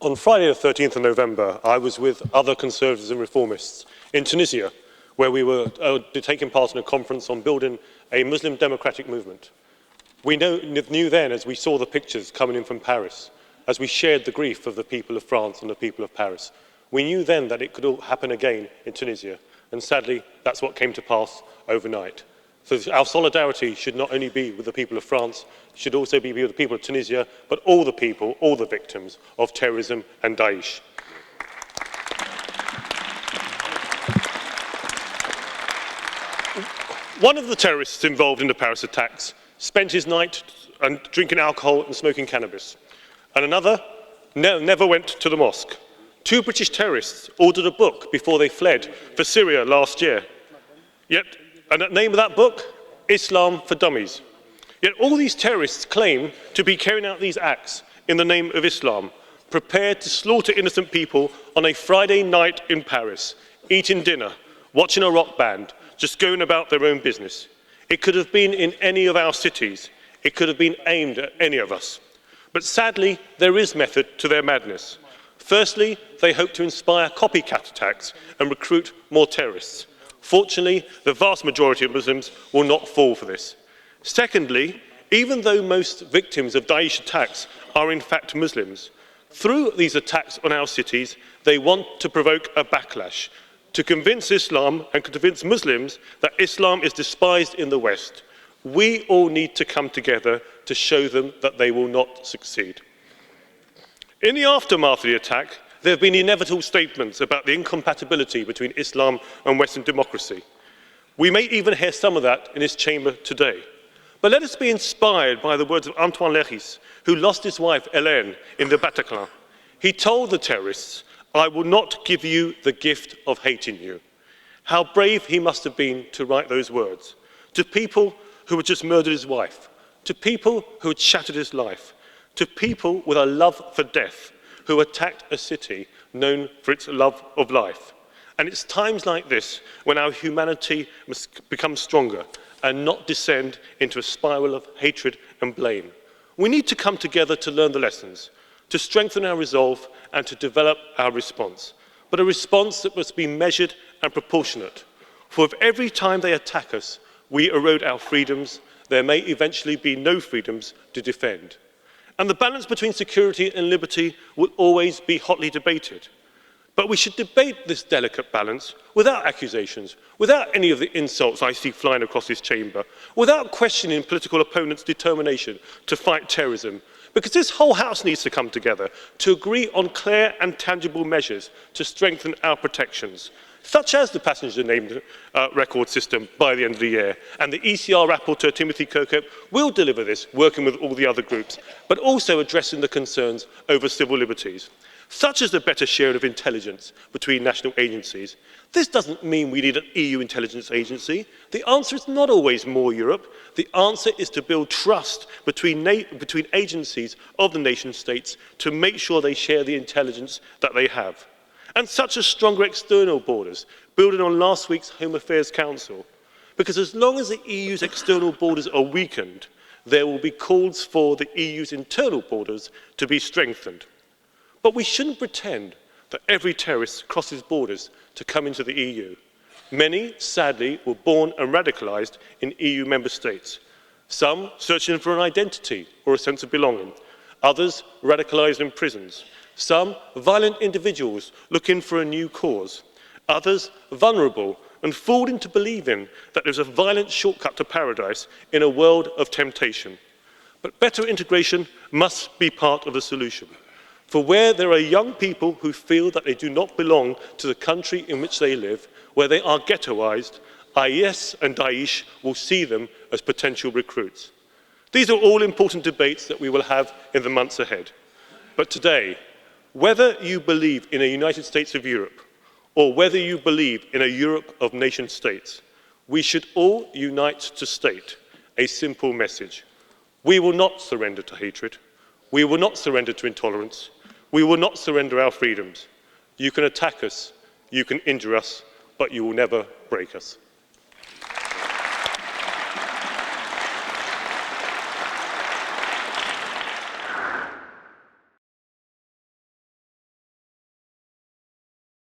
On Friday the 13th of November, I was with other Conservatives and Reformists in Tunisia, where we were taking part in a conference on building a Muslim democratic movement. We knew then, as we saw the pictures coming in from Paris, as we shared the grief of the people of France and the people of Paris, we knew then that it could all happen again in Tunisia, and sadly, that's what came to pass overnight. So our solidarity should not only be with the people of France, should also be with the people of Tunisia, but all the people, all the victims of terrorism and Daesh. One of the terrorists involved in the Paris attacks spent his night drinking alcohol and smoking cannabis, and another never went to the mosque. Two British terrorists ordered a book before they fled for Syria last year. And the name of that book? Islam for Dummies. Yet all these terrorists claim to be carrying out these acts in the name of Islam, prepared to slaughter innocent people on a Friday night in Paris, eating dinner, watching a rock band, just going about their own business. It could have been in any of our cities. It could have been aimed at any of us. But sadly, there is method to their madness. Firstly, they hope to inspire copycat attacks and recruit more terrorists. Fortunately, the vast majority of Muslims will not fall for this. Secondly, even though most victims of Daesh attacks are in fact Muslims, through these attacks on our cities, they want to provoke a backlash, to convince Islam and convince Muslims that Islam is despised in the West. We all need to come together to show them that they will not succeed. In the aftermath of the attack, there have been inevitable statements about the incompatibility between Islam and Western democracy. We may even hear some of that in this chamber today. But let us be inspired by the words of Antoine Léris, who lost his wife, Hélène, in the Bataclan. He told the terrorists, "I will not give you the gift of hating you." How brave he must have been to write those words. To people who had just murdered his wife, to people who had shattered his life, to people with a love for death, who attacked a city known for its love of life. And it's times like this when our humanity must become stronger and not descend into a spiral of hatred and blame. We need to come together to learn the lessons, to strengthen our resolve and to develop our response. But a response that must be measured and proportionate. For if every time they attack us, we erode our freedoms, there may eventually be no freedoms to defend. And the balance between security and liberty will always be hotly debated. But we should debate this delicate balance without accusations, without any of the insults I see flying across this chamber, without questioning political opponents' determination to fight terrorism, because this whole House needs to come together to agree on clear and tangible measures to strengthen our protections, such as the passenger name record system by the end of the year. And the ECR rapporteur, Timothy Kirkhope, will deliver this, working with all the other groups, but also addressing the concerns over civil liberties, such as the better sharing of intelligence between national agencies. This doesn't mean we need an EU intelligence agency. The answer is not always more Europe. The answer is to build trust between agencies of the nation states to make sure they share the intelligence that they have. And such as stronger external borders, building on last week's Home Affairs Council. Because as long as the EU's external borders are weakened, there will be calls for the EU's internal borders to be strengthened. But we shouldn't pretend that every terrorist crosses borders to come into the EU. Many, sadly, were born and radicalised in EU member states. Some searching for an identity or a sense of belonging. Others radicalised in prisons. Some violent individuals looking for a new cause. Others vulnerable and fooled into believing that there's a violent shortcut to paradise in a world of temptation. But better integration must be part of the solution. For where there are young people who feel that they do not belong to the country in which they live, where they are ghettoised, IS and Daesh will see them as potential recruits. These are all important debates that we will have in the months ahead. But today, whether you believe in a United States of Europe or whether you believe in a Europe of nation states, we should all unite to state a simple message. We will not surrender to hatred. We will not surrender to intolerance. We will not surrender our freedoms. You can attack us, you can injure us, but you will never break us.